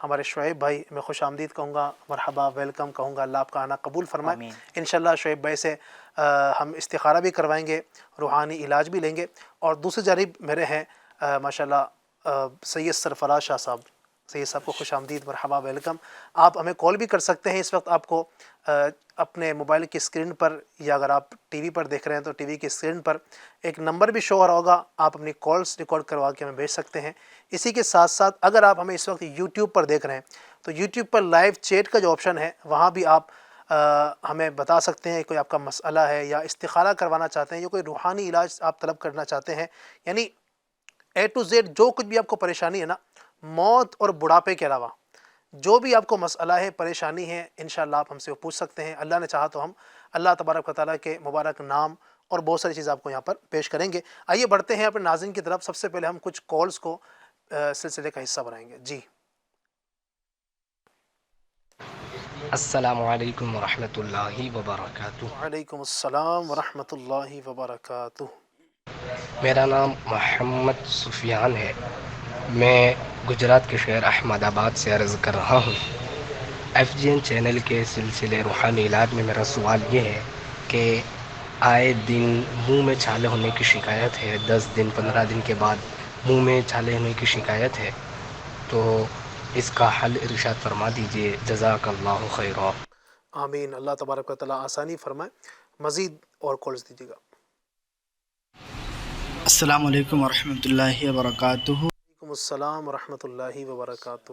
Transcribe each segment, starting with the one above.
ہمارے شعیب بھائی میں خوش آمدید کہوں گا، مرحبا، ویلکم کہوں گا، اللہ آپ کا آنا قبول فرمائے۔ انشاءاللہ شعیب بھائی سے ہم استخارہ بھی کروائیں گے، روحانی علاج بھی لیں گے، اور دوسری جانب میرے ہیں ماشاءاللہ سید سرفراز شاہ صاحب، سید صاحب کو خوش آمدید، مرحبا، ویلکم۔ آپ ہمیں کال بھی کر سکتے ہیں، اس وقت آپ کو اپنے موبائل کی اسکرین پر، یا اگر آپ ٹی وی پر دیکھ رہے ہیں تو ٹی وی کی اسکرین پر ایک نمبر بھی شو ہو رہا ہوگا، آپ اپنی کالز ریکارڈ کروا کے ہمیں بھیج سکتے ہیں۔ اسی کے ساتھ ساتھ اگر آپ ہمیں اس وقت یوٹیوب پر دیکھ رہے ہیں تو یوٹیوب پر لائیو چیٹ کا جو آپشن ہے وہاں بھی آپ ہمیں بتا سکتے ہیں، کوئی آپ کا مسئلہ ہے یا استخارہ کروانا چاہتے ہیں یا کوئی روحانی علاج آپ طلب کرنا چاہتے ہیں، یعنی اے ٹو زیڈ جو کچھ بھی آپ کو پریشانی ہے نا، موت اور بڑھاپے کے علاوہ جو بھی آپ کو مسئلہ ہے، پریشانی ہے، انشاءاللہ آپ ہم سے وہ پوچھ سکتے ہیں۔ اللہ نے چاہا تو ہم اللہ تبارک و تعالیٰ کے مبارک نام اور بہت ساری چیزیں آپ کو یہاں پر پیش کریں گے۔ آئیے بڑھتے ہیں اپنے ناظرین کی طرف۔ سب سے پہلے ہم کچھ کالز کو سلسلے کا حصہ بنائیں گے۔ جی السلام علیکم ورحمۃ اللہ وبرکاتہ۔ وعلیکم السلام ورحمۃ اللہ وبرکاتہ۔ میرا نام محمد سفیان ہے، میں گجرات کے شہر احمد آباد سے عرض کر رہا ہوں۔ ایف جی این چینل کے سلسلے روحانی علاج میں میرا سوال یہ ہے کہ آئے دن منہ میں چھالے ہونے کی شکایت ہے، 10 دن 15 دن کے بعد منہ میں چھالے ہونے کی شکایت ہے، تو اس کا حل ارشاد فرما دیجیے، جزاک اللہ خیرا۔ آمین، اللہ تبارک و تعالیٰ آسانی فرمائے۔ مزید اور کالز دیجیے گا۔ السلام علیکم ورحمۃ اللہ وبرکاتہ۔ وعلیکم السلام ورحمۃ اللہ وبرکاتہ۔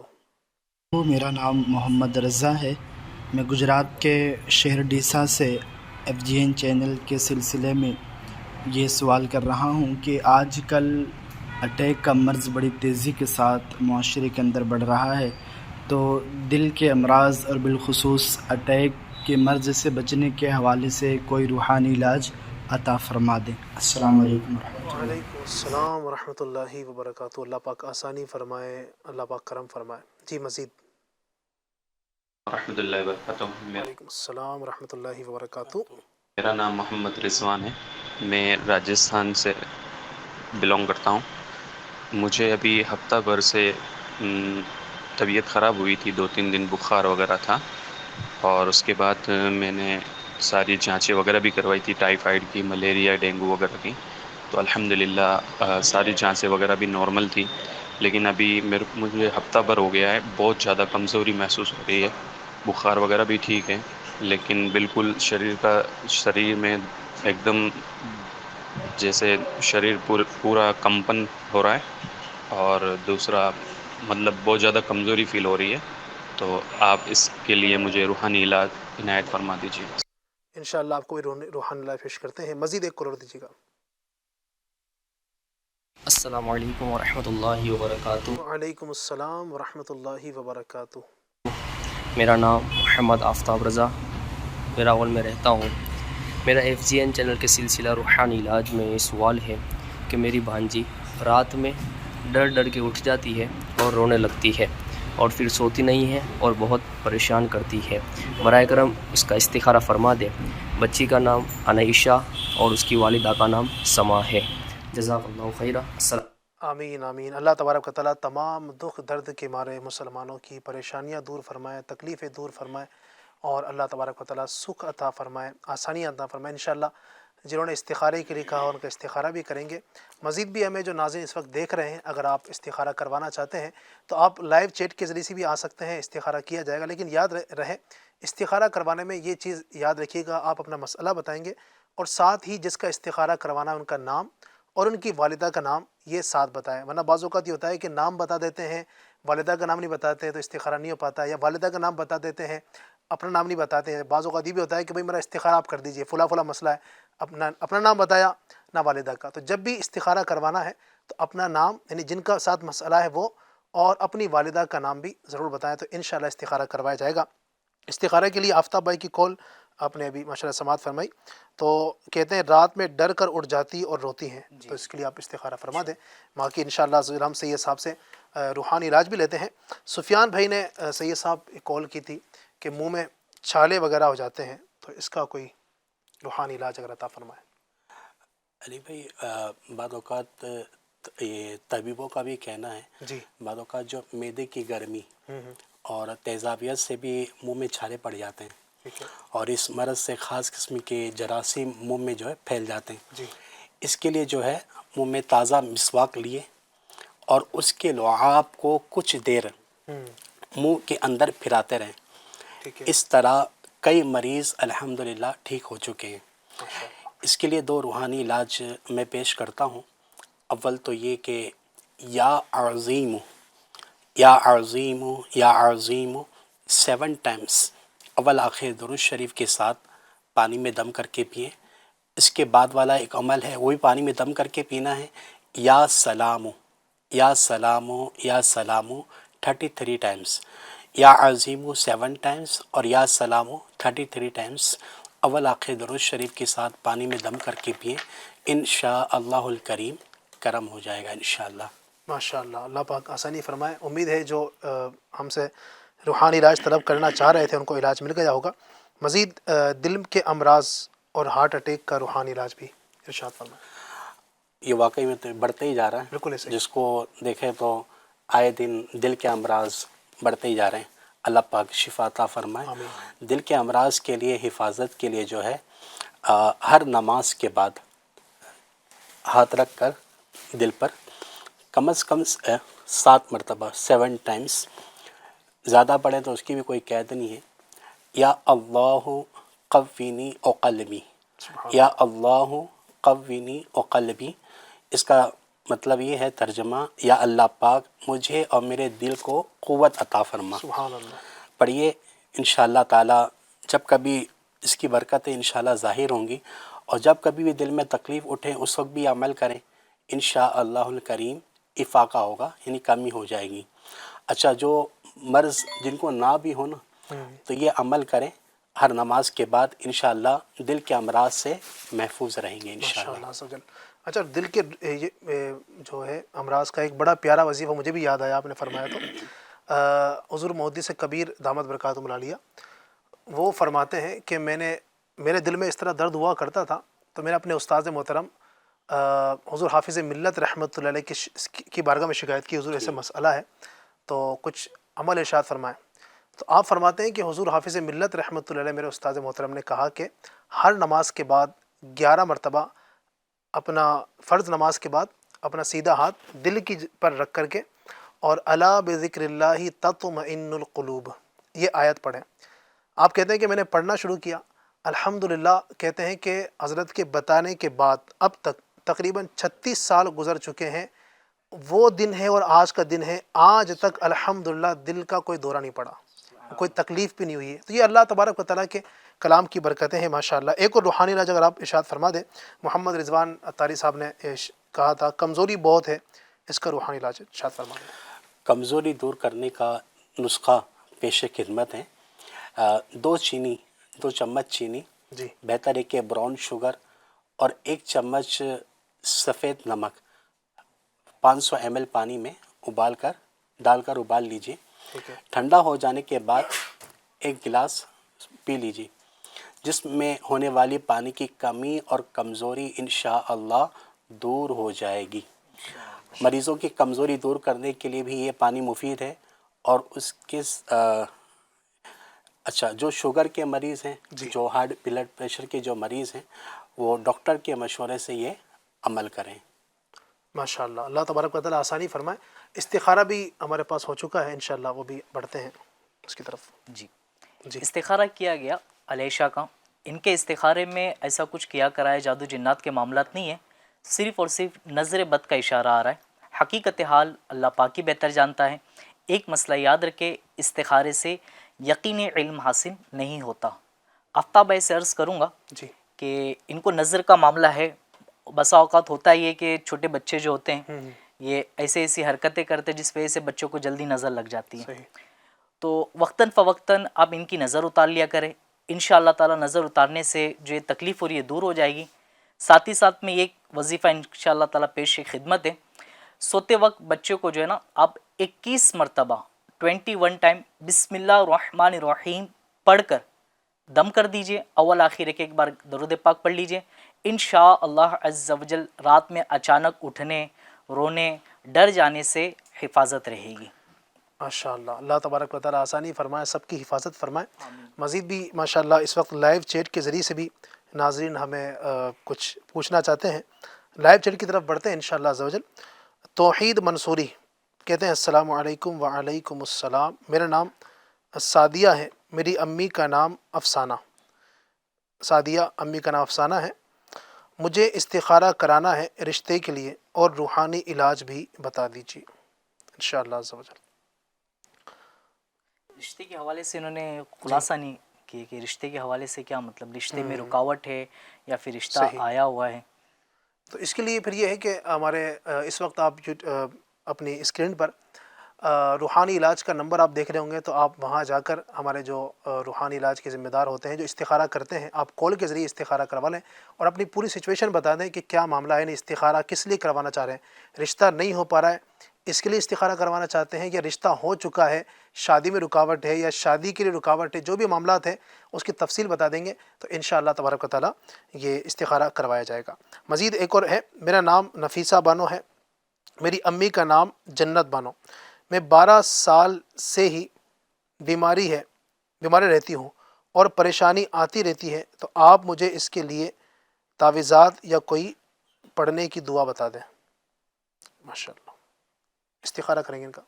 میرا نام محمد رضا ہے، میں گجرات کے شہر ڈیسا سے ایف جی این چینل کے سلسلے میں یہ سوال کر رہا ہوں کہ آج کل اٹیک کا مرض بڑی تیزی کے ساتھ معاشرے کے اندر بڑھ رہا ہے، تو دل کے امراض اور بالخصوص اٹیک کے مرض سے بچنے کے حوالے سے کوئی روحانی علاج عطا فرما دیں۔ السلام علیکم ورحمۃ اللہ۔ وعلیکم السلام ورحمۃ اللہ وبرکاتہ۔ اللہ پاک آسانی فرمائے، اللہ پاک کرم فرمائے۔ جی مزید۔ ورحمۃ اللہ وبرکاتہ۔ وعلیکم السلام ورحمۃ اللہ وبرکاتہ۔ میرا نام محمد رضوان ہے، میں راجستھان سے بلونگ کرتا ہوں۔ مجھے ابھی ہفتہ بھر سے طبیعت خراب ہوئی تھی، 2-3 دن بخار وغیرہ تھا، اور اس کے بعد میں نے ساری جانچیں وغیرہ بھی کروائی تھی، ٹائیفائڈ کی، ملیریا، ڈینگو وغیرہ کی، تو الحمدللہ ساری جانچیں وغیرہ بھی نارمل تھی، لیکن ابھی مجھے ہفتہ بھر ہو گیا ہے، بہت زیادہ کمزوری محسوس ہو رہی ہے، بخار وغیرہ بھی ٹھیک ہے، لیکن بالکل شریر میں ایک دم جیسے شریر پورا کمپن ہو رہا ہے، اور دوسرا مطلب بہت زیادہ کمزوری فیل ہو رہی ہے، تو آپ اس کے لیے مجھے روحانی علاج عنایت فرما دیجیے۔ انشاءاللہ آپ کو بھی روحانی علاج پیش کرتے ہیں۔ مزید ایک کالر دیجیے گا۔ السلام علیکم ورحمۃ اللہ وبرکاتہ۔ وعلیکم السلام ورحمۃ اللہ وبرکاتہ۔ میرا نام محمد آفتاب رضا ویراول میں رہتا ہوں۔ میرا ایف جی این چینل کے سلسلہ روحانی علاج میں یہ سوال ہے کہ میری بھانجی رات میں ڈر ڈر کے اٹھ جاتی ہے اور رونے لگتی ہے، اور پھر سوتی نہیں ہے اور بہت پریشان کرتی ہے، برائے کرم اس کا استخارہ فرما دیں۔ بچی کا نام انعیشہ اور اس کی والدہ کا نام سما ہے۔ جزاک اللہ خیرہ۔ السلام۔ آمین آمین۔ اللہ تبارک و تعالیٰ تمام دکھ درد کے مارے مسلمانوں کی پریشانیاں دور فرمائے، تکلیفیں دور فرمائے، اور اللہ تبارک و تعالیٰ سکھ عطا فرمائے، آسانیاں عطا فرمائے۔ انشاءاللہ جنہوں نے استخارے کے لیے کہا ان کا استخارہ بھی کریں گے۔ مزید بھی ہمیں جو ناظرین اس وقت دیکھ رہے ہیں، اگر آپ استخارہ کروانا چاہتے ہیں تو آپ لائیو چیٹ کے ذریعے سے بھی آ سکتے ہیں، استخارہ کیا جائے گا، لیکن یاد رہے استخارہ کروانے میں یہ چیز یاد رکھیے گا، آپ اپنا مسئلہ بتائیں گے اور ساتھ ہی جس کا استخارہ کروانا ان کا نام اور ان کی والدہ کا نام یہ ساتھ بتائیں، ورنہ بعض اوقات یہ ہوتا ہے کہ نام بتا دیتے ہیں، والدہ کا نام نہیں بتاتے ہیں تو استخارہ نہیں ہو پاتا، یا والدہ کا نام بتا دیتے ہیں، اپنا نام نہیں بتاتے ہیں۔ بعض اوقات یہ بھی ہوتا ہے کہ بھئی میرا استخارہ آپ کر دیجئے، فلاں فلاں مسئلہ ہے، اپنا نام بتایا نہ والدہ کا۔ تو جب بھی استخارہ کروانا ہے تو اپنا نام، یعنی جن کا ساتھ مسئلہ ہے وہ، اور اپنی والدہ کا نام بھی ضرور بتائیں، تو انشاءاللہ استخارہ کروایا جائے گا۔ استخارہ کے لیے آفتاب بھائی کی کال آپ نے ابھی ماشاءاللہ سماعت فرمائی، تو کہتے ہیں رات میں ڈر کر اٹھ جاتی اور روتی ہیں، تو اس کے لیے آپ استخارہ فرما دیں۔ باقی انشاءاللہ ہم سید صاحب سے روحانی علاج بھی لیتے ہیں۔ سفیان بھائی نے سید صاحب کال کی تھی کہ منہ میں چھالے وغیرہ ہو جاتے ہیں، تو اس کا کوئی روحانی علاج اگر عطا فرمائے۔ علی بھائی، بعض اوقات یہ طبیبوں کا بھی کہنا ہے جی بعض اوقات جو معدے کی گرمی اور تیزابیت سے بھی منہ میں چھالے پڑ جاتے ہیں، ٹھیک ہے اور اس مرض سے خاص قسم کے جراثیم منہ میں جو ہے پھیل جاتے ہیں. جی اس کے لیے جو ہے منہ میں تازہ مسواک لیے اور اس کے لعاب کو کچھ دیر منہ کے اندر پھراتے رہیں. ٹھیک ہے اس طرح کئی مریض الحمدللہ ٹھیک ہو چکے ہیں. اس کے لیے 2 روحانی علاج میں پیش کرتا ہوں. اول تو یہ کہ یا عظیم یا عظیم یا عظیم 7 ٹائمز اول آخر درود شریف کے ساتھ پانی میں دم کر کے پئیں. اس کے بعد والا ایک عمل ہے، وہ بھی پانی میں دم کر کے پینا ہے. یا سلام یا سلام یا سلام 33 ٹائمز، یا عظیم 7 ٹائمز اور یا سلام 33 ٹائمز اول آخر درود شریف کے ساتھ پانی میں دم کر کے پئیں. انشاءاللہ الکریم کرم ہو جائے گا انشاءاللہ. ماشاء اللہ، اللہ پاک آسانی فرمائے. امید ہے جو ہم سے روحانی علاج طلب کرنا چاہ رہے تھے ان کو علاج مل گیا ہوگا. مزید دل کے امراض اور ہارٹ اٹیک کا روحانی علاج بھی ارشاد فرمائیں. یہ واقعی میں تو بڑھتے ہی جا رہا ہے. بالکل ایسے جس کو دیکھیں تو آئے دن دل کے امراض بڑھتے ہی جا رہے ہیں. اللہ پاک شفا عطا فرمائے. دل کے امراض کے لیے حفاظت کے لیے جو ہے ہر نماز کے بعد ہاتھ رکھ کر دل پر کم از کم 7 مرتبہ 7 ٹائمز، زیادہ پڑھیں تو اس کی بھی کوئی قید نہیں ہے. یا اللہ قوینی او قلبی، یا اللہ قوینی او قلبی. اس کا مطلب یہ ہے ترجمہ، یا اللہ پاک مجھے اور میرے دل کو قوت عطا فرما. سبحان اللہ. پڑھیے انشاءاللہ تعالی. جب کبھی اس کی برکتیں انشاءاللہ ظاہر ہوں گی، اور جب کبھی بھی دل میں تکلیف اٹھے اس وقت بھی عمل کریں، انشاءاللہ الکریم افاقہ ہوگا، یعنی کمی ہو جائے گی. اچھا، جو مرض جن کو نہ بھی ہو نا تو یہ عمل کریں ہر نماز کے بعد، انشاءاللہ دل کے امراض سے محفوظ رہیں گے انشاءاللہ. ماشاء اللہ عز و جل. اچھا، دل کے جو ہے امراض کا ایک بڑا پیارا وظیفہ مجھے بھی یاد آیا آپ نے فرمایا تو. حضور محدث کبیر دامت برکاتہم العالیہ وہ فرماتے ہیں کہ میرے دل میں اس طرح درد ہوا کرتا تھا، تو میں نے اپنے استاد محترم حضور حافظ ملت رحمۃ اللہ علیہ کی بارگاہ میں شکایت کی، حضور ایسے مسئلہ ہے تو کچھ عمل ارشاد فرمائیں. تو آپ فرماتے ہیں کہ حضور حافظ ملت رحمۃ اللہ علیہ میرے استاد محترم نے کہا کہ ہر نماز کے بعد 11 مرتبہ اپنا فرض نماز کے بعد اپنا سیدھا ہاتھ دل کی پر رکھ کر کے اور الا بذکر اللہ تطمئن القلوب یہ آیت پڑھیں. آپ کہتے ہیں کہ میں نے پڑھنا شروع کیا، الحمدللہ کہتے ہیں کہ حضرت کے بتانے کے بعد اب تک تقریباً 36 سال گزر چکے ہیں. وہ دن ہے اور آج کا دن ہے، آج تک الحمدللہ دل کا کوئی دورہ نہیں پڑا، کوئی تکلیف بھی نہیں ہوئی ہے. تو یہ اللہ تبارک و تعالیٰ کے کلام کی برکتیں ہیں ماشاءاللہ. ایک اور روحانی علاج اگر آپ ارشاد فرما دیں. محمد رضوان عطاری صاحب نے کہا تھا کمزوری بہت ہے، اس کا روحانی علاج ارشاد فرما دیں. کمزوری دور کرنے کا نسخہ پیش خدمت ہے. 2 چمچ چینی، جی بہتر ہے کہ براؤن شوگر، اور 1 چمچ سفید نمک 500 ml پانی میں ڈال کر ابال لیجئے. ٹھیک ہے. ٹھنڈا ہو جانے کے بعد 1 گلاس پی لیجئے. جسم میں ہونے والی پانی کی کمی اور کمزوری انشاءاللہ دور ہو جائے گی. مریضوں کی کمزوری دور کرنے کے لیے بھی یہ پانی مفید ہے. اور اس کے اچھا، جو شوگر کے مریض ہیں، جو ہائی بلڈ پریشر کے جو مریض ہیں، وہ ڈاکٹر کے مشورے سے یہ عمل کریں. ماشاءاللہ، اللہ تبارک و تعالیٰ آسانی فرمائے. استخارہ بھی ہمارے پاس ہو چکا ہے، انشاءاللہ وہ بھی بڑھتے ہیں اس کی طرف. جی استخارہ کیا گیا علیشہ کا. ان کے استخارے میں ایسا کچھ کیا کرا ہے، جادو جنات کے معاملات نہیں ہیں، صرف اور صرف نظر بد کا اشارہ آ رہا ہے. حقیقت حال اللہ پاک ہی بہتر جانتا ہے. ایک مسئلہ یاد رکھے، استخارے سے یقینی علم حاصل نہیں ہوتا. آفتاب بھائی سے عرض کروں گا جی کہ ان کو نظر کا معاملہ ہے. بسا اوقات ہوتا ہے یہ کہ چھوٹے بچے جو ہوتے ہیں یہ ایسی حرکتیں کرتے جس وجہ سے بچوں کو جلدی نظر لگ جاتی ہے. تو وقتاً فوقتاً آپ ان کی نظر اتار لیا کریں. انشاءاللہ تعالی نظر اتارنے سے جو یہ تکلیف ہو رہی ہے دور ہو جائے گی. ساتھ ہی ساتھ میں ایک وظیفہ انشاءاللہ تعالی پیش خدمت ہے. سوتے وقت بچے کو جو ہے نا آپ 21 مرتبہ 21 ٹائم بسم اللہ الرحمن الرحیم پڑھ کر دم کر دیجئے. اول آخر ایک بار درود پاک پڑھ لیجئے. انشاءاللہ عز و جل رات میں اچانک اٹھنے رونے ڈر جانے سے حفاظت رہے گی۔ ماشاء اللہ، اللہ تبارک و تعالیٰ آسانی فرمائے، سب کی حفاظت فرمائے۔ مزید بھی ماشاء اللہ اس وقت لائیو چیٹ کے ذریعے سے بھی ناظرین ہمیں کچھ پوچھنا چاہتے ہیں، لائیو چیٹ کی طرف بڑھتے ہیں انشاءاللہ عز و جل۔ توحید منصوری کہتے ہیں السلام علیکم وعلیکم السلام، میرا نام سعدیہ ہے، میری امی کا نام افسانہ، سعدیہ امی کا نام افسانہ ہے، مجھے استخارہ کرانا ہے رشتے کے لیے اور روحانی علاج بھی بتا دیجیے انشاءاللہ عز و جل۔ رشتے کے حوالے سے انہوں نے خلاصہ نہیں کیا کہ رشتے کے حوالے سے کیا مطلب، رشتے میں رکاوٹ ہے یا پھر رشتہ آیا ہوا ہے؟ تو اس کے لیے پھر یہ ہے کہ ہمارے اس وقت آپ اپنی اسکرین پر روحانی علاج کا نمبر آپ دیکھ رہے ہوں گے، تو آپ وہاں جا کر ہمارے جو روحانی علاج کے ذمہ دار ہوتے ہیں، جو استخارہ کرتے ہیں، آپ کال کے ذریعے استخارہ کروا لیں اور اپنی پوری سچویشن بتا دیں کہ کیا معاملہ ہے، یعنی استخارہ کس لیے کروانا چاہ رہے ہیں، رشتہ نہیں ہو پا رہا ہے اس کے لیے استخارہ کروانا چاہتے ہیں، یا رشتہ ہو چکا ہے، شادی میں رکاوٹ ہے یا شادی کے لیے رکاوٹ ہے، جو بھی معاملات ہیں اس کی تفصیل بتا دیں گے تو انشاءاللہ تبارک و تعالیٰ یہ استخارہ کروایا جائے گا۔ مزید ایک اور ہے، میرا نام نفیسہ بانو ہے، میری امی کا نام جنت بانو، میں 12 سال سے ہی بیماری رہتی ہوں اور پریشانی آتی رہتی ہے، تو آپ مجھے اس کے لیے تعویذات یا کوئی پڑھنے کی دعا بتا دیں۔ ماشاءاللہ استخارہ کریں گے ان کا۔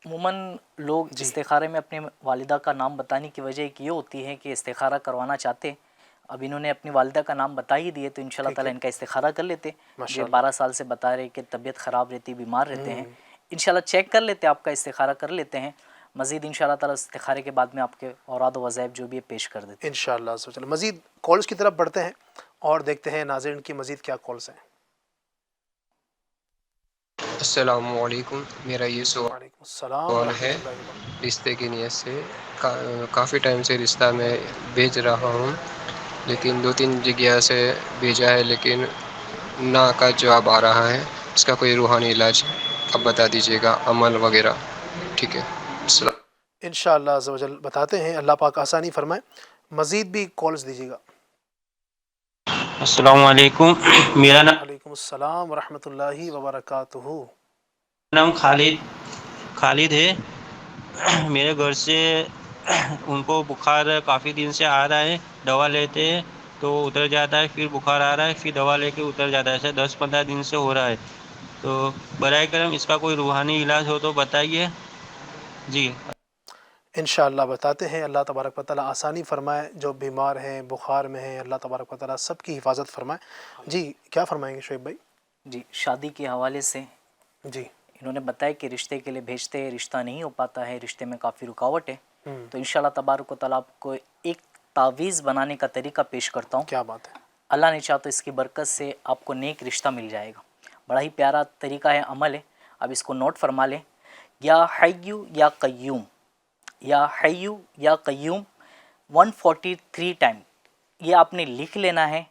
عموماً لوگ استخارے میں اپنے والدہ کا نام بتانے کی وجہ ایک یہ ہوتی ہے کہ استخارہ کروانا چاہتے، اب انہوں نے اپنی والدہ کا نام بتا ہی دیے تو انشاءاللہ تعالیٰ ان کا استخارہ کر لیتے۔ جو 12 سال سے بتا رہے کہ طبیعت خراب رہتی، بیمار رہتے ہیں، انشاءاللہ چیک کر لیتے، آپ کا استخارہ کر لیتے ہیں، مزید انشاءاللہ تعالیٰ استخارے کے بعد میں آپ کے اوراد و وظائف جو بھی ہے پیش کر دیتے ہیں انشاءاللہ عز و جل۔ مزید کالز کی طرف بڑھتے ہیں اور دیکھتے ہیں ناظرین کی مزید کیا کالز ہیں۔ السلام علیکم، میرا یہ وعلیکم السلام سوال ورحمۃ ہے، اللہ وبرکاتہ۔ رشتے کی نیت سے کافی ٹائم سے رشتہ میں بھیج رہا ہوں، لیکن 2-3 جگہ سے بھیجا ہے لیکن نہ کا جواب آ رہا ہے، اس کا کوئی روحانی علاج اب بتا دیجیے گا، عمل وغیرہ۔ ٹھیک ہے، السلام۔ انشاءاللہ عز و جل بتاتے ہیں، اللہ پاک آسانی فرمائے۔ مزید بھی کالز دیجیے گا۔ السلام علیکم، میرا وعلیکم السلام ورحمۃ اللہ وبرکاتہ۔ نام خالد ہے، میرے گھر سے ان کو بخار کافی دن سے آ رہا ہے، دوا لیتے ہیں تو اتر جاتا ہے، پھر بخار آ رہا ہے، پھر دوا لے کے اتر جاتا ہے، ایسا 10-15 دن سے ہو رہا ہے، تو برائے کرم اس کا کوئی روحانی علاج ہو تو بتائیے جی۔ انشاءاللہ بتاتے ہیں، اللہ تبارک و تعالیٰ آسانی فرمائے، جو بیمار ہیں، بخار میں ہیں، اللہ تبارک و تعالیٰ سب کی حفاظت فرمائے۔ جی کیا فرمائیں گے شعیب بھائی؟ جی شادی کے حوالے سے جی انہوں نے بتایا کہ رشتے کے لیے بھیجتے ہیں، رشتہ نہیں ہو پاتا ہے، رشتے میں کافی رکاوٹ ہے، تو انشاءاللہ تبارک و تعالیٰ آپ کو ایک تعویذ بنانے کا طریقہ پیش کرتا ہوں۔ کیا بات ہے، اللہ نے چاہا تو اس کی برکت سے آپ کو نیک رشتہ مل جائے گا، بڑا ہی پیارا طریقہ ہے، عمل ہے، اب اس کو نوٹ فرما لیں۔ یا حیو یا قیوم، یا حیو یا قیوم 143 ٹائم یہ آپ نے لکھ لینا ہے،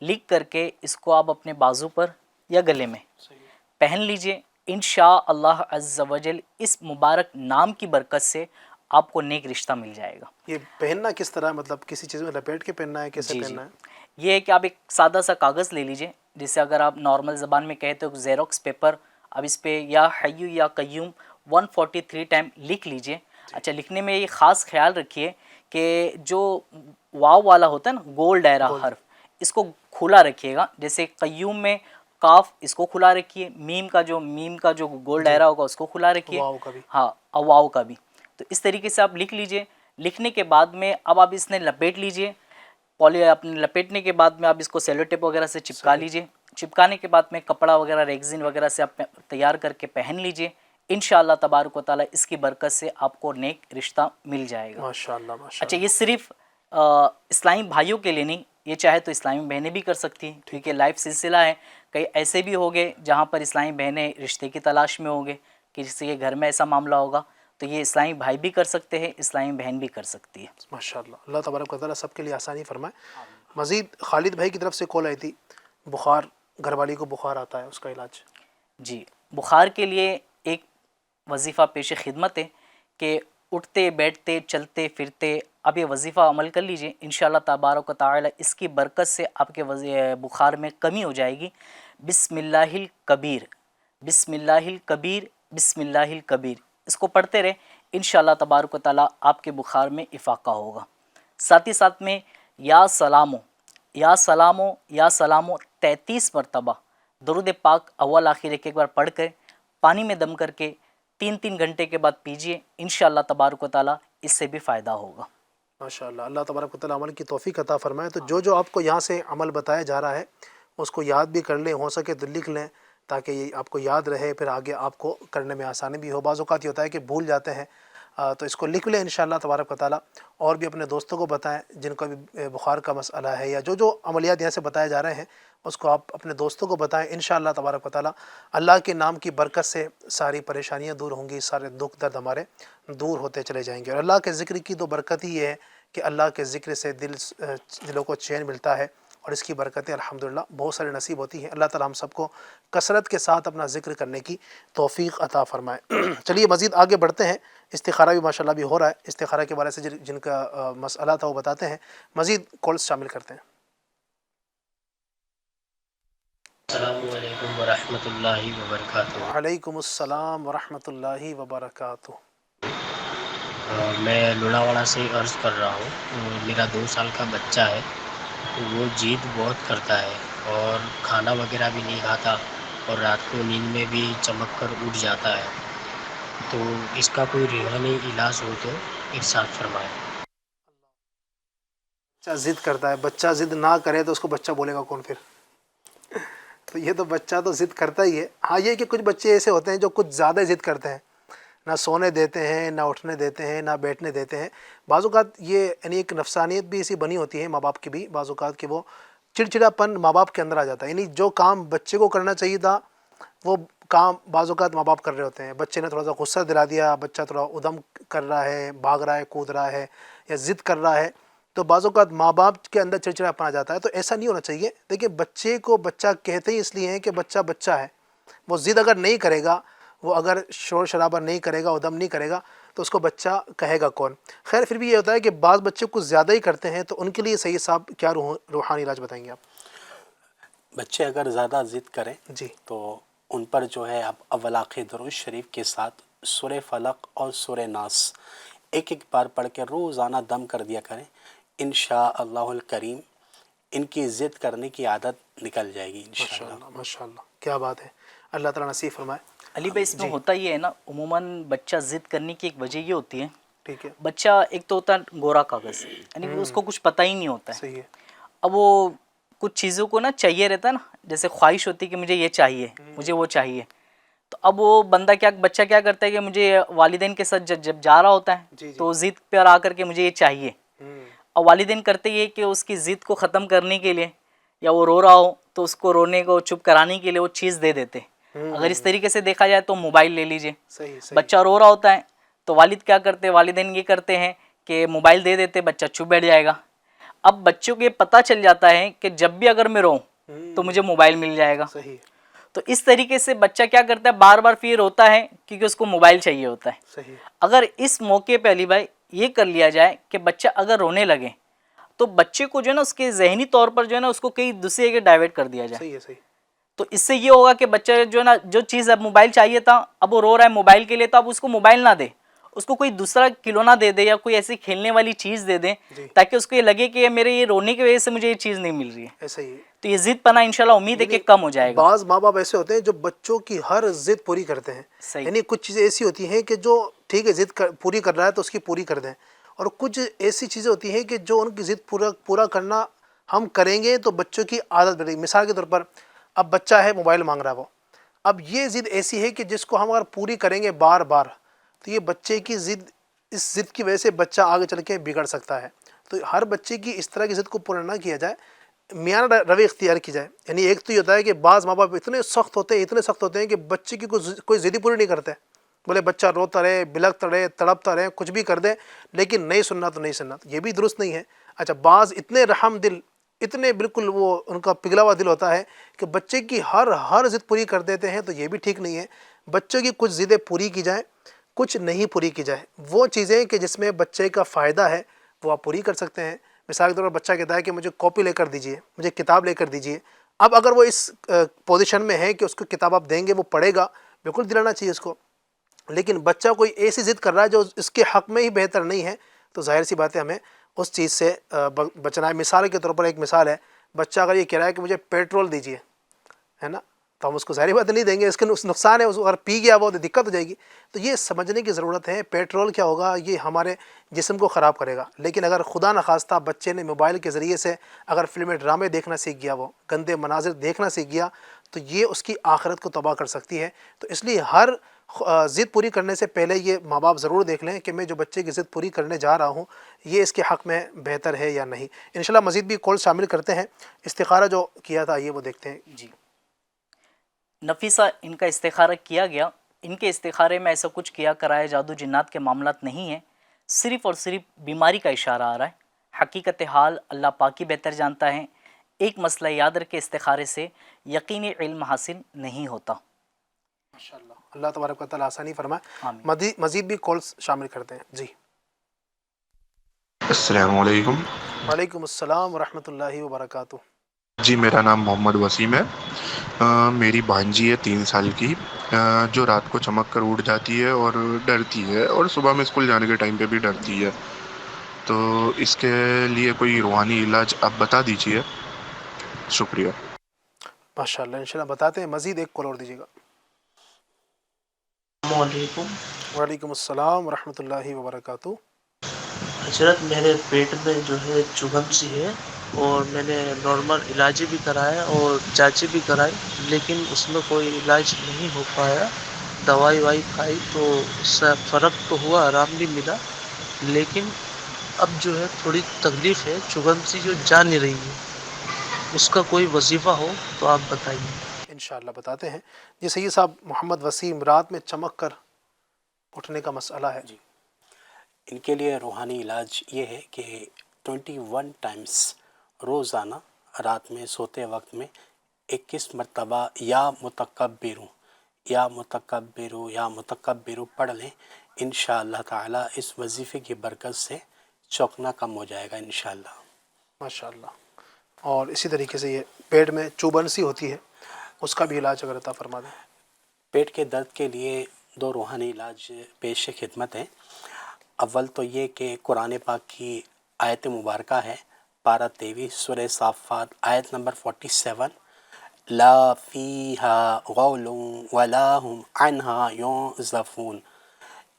لکھ کر کے اس کو آپ اپنے بازو پر یا گلے میں پہن لیجئے، انشاء اللہ عز و جل اس مبارک نام کی برکت سے آپ کو نیک رشتہ مل جائے گا۔ یہ پہننا کس طرح، مطلب کسی چیز میں لپیٹ کے پہننا ہے، کیسے پہننا ہے؟ یہ ہے کہ آپ ایک سادہ سا کاغذ لے لیجئے، جسے اگر آپ نارمل زبان میں کہتے ہو زیروکس پیپر، اب اس پہ یا حیو یا قیوم 143 ٹائم لکھ لیجئے۔ اچھا، لکھنے میں یہ خاص خیال رکھیے کہ جو واو والا ہوتا ہے نا، گول دائرہ حرف، اس کو کھلا رکھیے گا، جیسے قیوم میں کاف اس کو کھلا رکھیے، میم کا جو گول دائرہ ہوگا اس کو کھلا رکھیے، ہاں اور واو کا بھی، تو اس طریقے سے آپ لکھ لیجئے۔ لکھنے کے بعد میں اب آپ اس نے لپیٹ لیجئے، اپنے لپیٹنے کے بعد میں آپ اس کو سیلو ٹیپ وغیرہ سے چپکا لیجئے، چپکانے کے بعد میں کپڑا وغیرہ ریگزین وغیرہ سے آپ تیار کر کے پہن لیجئے، انشاءاللہ تبارک و تعالیٰ اس کی برکت سے آپ کو نیک رشتہ مل جائے گا۔ ماشاءاللہ ماشاءاللہ۔ اچھا، یہ صرف اسلامی بھائیوں کے لیے نہیں، یہ چاہے تو اسلامی بہنیں بھی کر سکتی ہیں، کیونکہ لائف سلسلہ ہے، کئی ایسے بھی ہوگے جہاں پر اسلامی بہنیں رشتے کی تلاش میں ہوگے، کہ کسی کے گھر میں ایسا معاملہ ہوگا، تو یہ اسلامی بھائی بھی کر سکتے ہیں، اسلامی بہن بھی کر سکتی ہے۔ ماشاءاللہ، اللہ تبارک و تعالیٰ سب کے لیے آسانی فرمائے۔ مزید خالد بھائی کی طرف سے کال آئی تھی، بخار، گھر والی کو بخار آتا ہے، اس کا علاج۔ جی، بخار کے لیے ایک وظیفہ پیش خدمت ہے کہ اٹھتے بیٹھتے چلتے پھرتے اب یہ وظیفہ عمل کر لیجئے، انشاءاللہ تبارک و تعالی اس کی برکت سے آپ کے بخار میں کمی ہو جائے گی۔ بسم اللہ الکبیر، بسم اللہ الکبیر، بسم اللہ الکبیر، اس کو پڑھتے رہے، انشاءاللہ تبارک و تعالیٰ آپ کے بخار میں افاقہ ہوگا۔ ساتھ ہی ساتھ میں یا سلامو، یا سلامو، یا سلامو 33 مرتبہ درود پاک اول آخر ایک بار پڑھ کر پانی میں دم کر کے 3 گھنٹے کے بعد پیجئے، انشاءاللہ تبارک و تعالیٰ اس سے بھی فائدہ ہوگا۔ ماشاءاللہ، اللہ تبارک و تعالیٰ عمل کی توفیق عطا فرمائے۔ تو جو آپ کو یہاں سے عمل بتایا جا رہا ہے اس کو یاد بھی کر لیں، ہو سکے تو لکھ لیں تاکہ یہ آپ کو یاد رہے، پھر آگے آپ کو کرنے میں آسانی بھی ہو۔ بعض اوقات یہ ہوتا ہے کہ بھول جاتے ہیں، تو اس کو لکھ لیں انشاءاللہ تبارک و تعالیٰ، اور بھی اپنے دوستوں کو بتائیں جن کو بھی بخار کا مسئلہ ہے، یا جو عملیات یہاں سے بتائے جا رہے ہیں اس کو آپ اپنے دوستوں کو بتائیں۔ انشاءاللہ تبارک و تعالیٰ اللہ کے نام کی برکت سے ساری پریشانیاں دور ہوں گی، سارے دکھ درد ہمارے دور ہوتے چلے جائیں گے۔ اور اللہ کے ذکر کی تو برکت ہی یہ ہے کہ اللہ کے ذکر سے دلوں کو چین ملتا ہے، اور اس کی برکتیں الحمدللہ بہت سارے نصیب ہوتی ہیں۔ اللہ تعالیٰ ہم سب کو کثرت کے ساتھ اپنا ذکر کرنے کی توفیق عطا فرمائے۔ چلیے مزید آگے بڑھتے ہیں، استخارہ بھی ماشاءاللہ بھی ہو رہا ہے، استخارہ کے بارے سے جن کا مسئلہ تھا وہ بتاتے ہیں، مزید کالز شامل کرتے ہیں۔ السلام علیکم ورحمۃ اللہ وبرکاتہ۔ وعلیکم السلام ورحمۃ اللہ وبرکاتہ۔ میں لڑاواڑہ سے عرض کر رہا ہوں، میرا 2 سال کا بچہ ہے، وہ جید بہت کرتا ہے اور کھانا وغیرہ بھی نہیں کھاتا، اور رات کو نیند میں بھی چمک کر اٹھ جاتا ہے، تو اس کا کوئی روحانی علاج ہو تو ارشاد فرمائیں۔ بچہ ضد کرتا ہے، بچہ ضد نہ کرے تو اس کو بچہ بولے گا کون پھر؟ تو یہ تو بچہ تو ضد کرتا ہی ہے۔ ہاں یہ کہ کچھ بچے ایسے ہوتے ہیں جو کچھ زیادہ ضد کرتے ہیں، نہ سونے دیتے ہیں، نہ اٹھنے دیتے ہیں، نہ بیٹھنے دیتے ہیں۔ بعض اوقات یہ یعنی ایک نفسانیت بھی ایسی بنی ہوتی ہے ماں باپ کی بھی، بعض اوقات کہ وہ چڑچڑاپن ماں باپ کے اندر آ جاتا ہے، یعنی جو کام بچے کو کرنا چاہیے تھا وہ کام بعض اوقات ماں باپ کر رہے ہوتے ہیں۔ بچے نے تھوڑا سا غصہ دلا دیا، بچہ تھوڑا ادم کر رہا ہے، بھاگ رہا ہے، کود رہا ہے، یا ضد کر رہا ہے، تو بعض اوقات ماں باپ کے اندر چڑچڑاپن آ جاتا ہے۔ تو ایسا نہیں ہونا چاہیے۔ دیکھیں بچے کو بچہ کہتے ہی اس لیے ہیں کہ بچہ بچہ ہے، وہ ضد اگر نہیں کرے گا، وہ اگر شور شرابہ نہیں کرے گا، ادم نہیں کرے گا، تو اس کو بچہ کہے گا کون؟ خیر پھر بھی یہ ہوتا ہے کہ بعض بچے کچھ زیادہ ہی کرتے ہیں، تو ان کے لیے صحیح صاحب کیا روحانی علاج بتائیں گے آپ؟ بچے اگر زیادہ ضد کریں جی تو ان پر جو ہے آپ اول آخر درود شریف کے ساتھ سورہ فلق اور سورہ ناس ایک بار پڑھ کے روزانہ دم کر دیا کریں، انشاءاللہ الکریم ان کی ضد کرنے کی عادت نکل جائے گی انشاءاللہ۔ ماشاءاللہ، کیا بات ہے، اللہ تعالیٰ نصیب فرمائے۔ علی بھائی اس میں ہوتا یہ ہے نا، عموماً بچہ ضد کرنے کی ایک وجہ یہ ہوتی ہے، ٹھیک ہے، بچہ ایک تو ہوتا ہے گورا کاغذ، یعنی اس کو کچھ پتہ ہی نہیں ہوتا ہے۔ صحیح ہے، اب وہ کچھ چیزوں کو نا چاہیے رہتا ہے نا، جیسے خواہش ہوتی ہے کہ مجھے یہ چاہیے، مجھے وہ چاہیے، تو اب وہ بچہ کیا کرتا ہے کہ مجھے والدین کے ساتھ جب جا رہا ہوتا ہے تو ضد پر آ کر کے مجھے یہ چاہیے، اور والدین کرتے یہ کہ اس کی ضد کو ختم کرنے کے لیے، یا وہ رو رہا ہو تو اس کو رونے کو چپ کرانے کے لیے وہ چیز دے دیتے۔ اگر اس طریقے سے دیکھا جائے تو موبائل لے لیجئے، بچہ رو رہا ہوتا ہے تو والد کیا کرتے، والدین یہ کرتے ہیں کہ موبائل دے دیتے، بچہ چپ بیٹھ جائے گا۔ اب بچوں کو یہ پتہ چل جاتا ہے کہ جب بھی اگر میں روؤں تو مجھے موبائل مل جائے گا، تو اس طریقے سے بچہ کیا کرتا ہے، بار بار پھر روتا ہے کیونکہ اس کو موبائل چاہیے ہوتا ہے۔ اگر اس موقع پہ علی بھائی یہ کر لیا جائے کہ بچہ اگر رونے لگے تو بچے کو جو ہے نا اس کے ذہنی طور پر جو ہے نا اس کو کئی دوسرے کے ڈائیورٹ کر دیا جائے، تو اس سے یہ ہوگا کہ بچہ جو ہے نا جو چیز اب موبائل چاہیے تھا اب وہ رو رہا ہے موبائل کے لیے، تو اب اس کو موبائل نہ دے، اس کو کوئی دوسرا کھلونا دے دے یا کوئی ایسی کھیلنے والی چیز دے دیں تاکہ اس کو یہ لگے کہ میرے یہ رونے کی وجہ سے مجھے یہ چیز نہیں مل رہی ہے۔ ایسا ہی تو یہ ضد پنا انشاءاللہ امید ہے کہ کم ہو جائے گا۔ بعض ماں باپ ایسے ہوتے ہیں جو بچوں کی ہر ضد پوری کرتے ہیں، یعنی کچھ چیزیں ایسی ہوتی ہیں کہ جو ٹھیک ہے ضد پوری کر رہا ہے تو اس کی پوری کر دیں، اور کچھ ایسی چیزیں ہوتی ہیں کہ جو ان کی ضد پورا کرنا ہم کریں گے تو بچوں کی عادت بڑھے گی۔ مثال کے طور پر اب بچہ ہے موبائل مانگ رہا ہے، وہ اب یہ ضد ایسی ہے کہ جس کو ہم اگر پوری کریں گے بار بار تو یہ بچے کی ضد، اس ضد کی وجہ سے بچہ آگے چل کے بگڑ سکتا ہے۔ تو ہر بچے کی اس طرح کی ضد کو پورا نہ کیا جائے، میانہ روی اختیار کی جائے۔ یعنی ایک تو یہ ہوتا ہے کہ بعض ماں باپ اتنے سخت ہوتے ہیں کہ بچے کی کوئی ضد ہی پوری نہیں کرتے، بولے بچہ روتا رہے، بلکتا رہے، تڑپتا رہے، کچھ بھی کر دے لیکن نہیں سننا تو نہیں سننا، یہ بھی درست نہیں ہے۔ اچھا بعض اتنے رحم دل، اتنے بالکل وہ ان کا پگھلا ہوا دل ہوتا ہے کہ بچے کی ہر ضد پوری کر دیتے ہیں، تو یہ بھی ٹھیک نہیں ہے۔ بچوں کی کچھ ضدیں پوری کی جائیں، کچھ نہیں پوری کی جائے۔ وہ چیزیں کہ جس میں بچے کا فائدہ ہے وہ آپ پوری کر سکتے ہیں۔ مثال کے طور پر بچہ کہتا ہے کہ مجھے کاپی لے کر دیجئے، مجھے کتاب لے کر دیجئے، اب اگر وہ اس پوزیشن میں ہے کہ اس کو کتاب آپ دیں گے وہ پڑھے گا، بالکل دلانا چاہیے اس کو، لیکن بچہ کوئی ایسی ضد کر رہا ہے جو اس کے حق میں ہی بہتر نہیں ہے، تو ظاہر سی بات ہے ہمیں اس چیز سے بچنا ہے۔ مثال کے طور پر ایک مثال ہے، بچہ اگر یہ کہہ رہا ہے کہ مجھے پیٹرول دیجیے، ہے نا، تو ہم اس کو ظاہری بات نہیں دیں گے، اس کے نقصان ہے، اس کو اگر پی گیا وہ تو دقت ہو جائے گی۔ تو یہ سمجھنے کی ضرورت ہے، پیٹرول کیا ہوگا، یہ ہمارے جسم کو خراب کرے گا، لیکن اگر خدا نخواستہ بچے نے موبائل کے ذریعے سے اگر فلمیں ڈرامے دیکھنا سیکھ گیا، وہ گندے مناظر دیکھنا سیکھ گیا، تو یہ اس کی آخرت کو تباہ کر سکتی ہے۔ تو اس لیے ہر ضد پوری کرنے سے پہلے یہ ماں باپ ضرور دیکھ لیں کہ میں جو بچے کی ضد پوری کرنے جا رہا ہوں یہ اس کے حق میں بہتر ہے یا نہیں۔ انشاءاللہ مزید بھی کال شامل کرتے ہیں۔ استخارہ جو کیا تھا یہ وہ دیکھتے ہیں۔ جی نفیسہ ان کا استخارہ کیا گیا، ان کے استخارے میں ایسا کچھ کیا کرایا جادو جنات کے معاملات نہیں ہیں، صرف اور صرف بیماری کا اشارہ آ رہا ہے۔ حقیقت حال اللہ پاک ہی بہتر جانتا ہے۔ ایک مسئلہ یاد رکھے، استخارے سے یقینی علم حاصل نہیں ہوتا۔ ماشاءاللہ، اللہ تبارک و تعالیٰ آسانی فرمائے۔ آمین۔ مزید بھی کالز شامل کرتے ہیں۔ جی السلام علیکم۔ وعلیکم السلام ورحمۃ اللہ وبرکاتہ۔ جی میرا نام محمد وسیم ہے۔ میری بھانجی ہے 3 سال کی، جو رات کو چمک کر اٹھ جاتی ہے اور ڈرتی ہے، اور صبح میں اسکول جانے کے ٹائم پہ بھی ڈرتی ہے، تو اس کے لیے کوئی روحانی علاج آپ بتا دیجیے، شکریہ۔ ماشاءاللہ انشاءاللہ بتاتے ہیں۔ مزید ایک کال اور دیجیے گا۔ السلام علیکم۔ وعلیکم السلام ورحمۃ اللہ وبرکاتہ۔ حضرت میرے پیٹ میں جو ہے چبھن سی ہے، اور میں نے نارمل علاج بھی کرایا اور جانچیں بھی کرائی، لیکن اس میں کوئی علاج نہیں ہو پایا۔ دوائی وائی کھائی تو اس سے فرق تو ہوا، آرام بھی ملا، لیکن اب جو ہے تھوڑی تکلیف ہے، چبھن سی جو جا نہیں رہی ہے، اس کا کوئی وظیفہ ہو تو آپ بتائیے۔ انشاءاللہ بتاتے ہیں۔ جی سید صاحب، محمد وسیم رات میں چمک کر اٹھنے کا مسئلہ ہے۔ جی ان کے لیے روحانی علاج یہ ہے کہ 21 ٹائمز روزانہ رات میں سوتے وقت میں 21 مرتبہ یا متکبروں یا متکبروں یا متکبروں پڑھ لیں، انشاءاللہ تعالی اس وظیفے کی برکت سے چوکنا کم ہو جائے گا انشاءاللہ۔ ماشاءاللہ۔ اور اسی طریقے سے یہ پیٹ میں چوبن سی ہوتی ہے، اس کا بھی علاج اگر عطا فرما دیں۔ پیٹ کے درد کے لیے 2 روحانی علاج پیش خدمت ہیں۔ اول تو یہ کہ قرآن پاک کی آیت مبارکہ ہے، پارہ 23 سورہ صافات آیت نمبر 47، لا فیہا غول ولا ہم عنہا ینزفون۔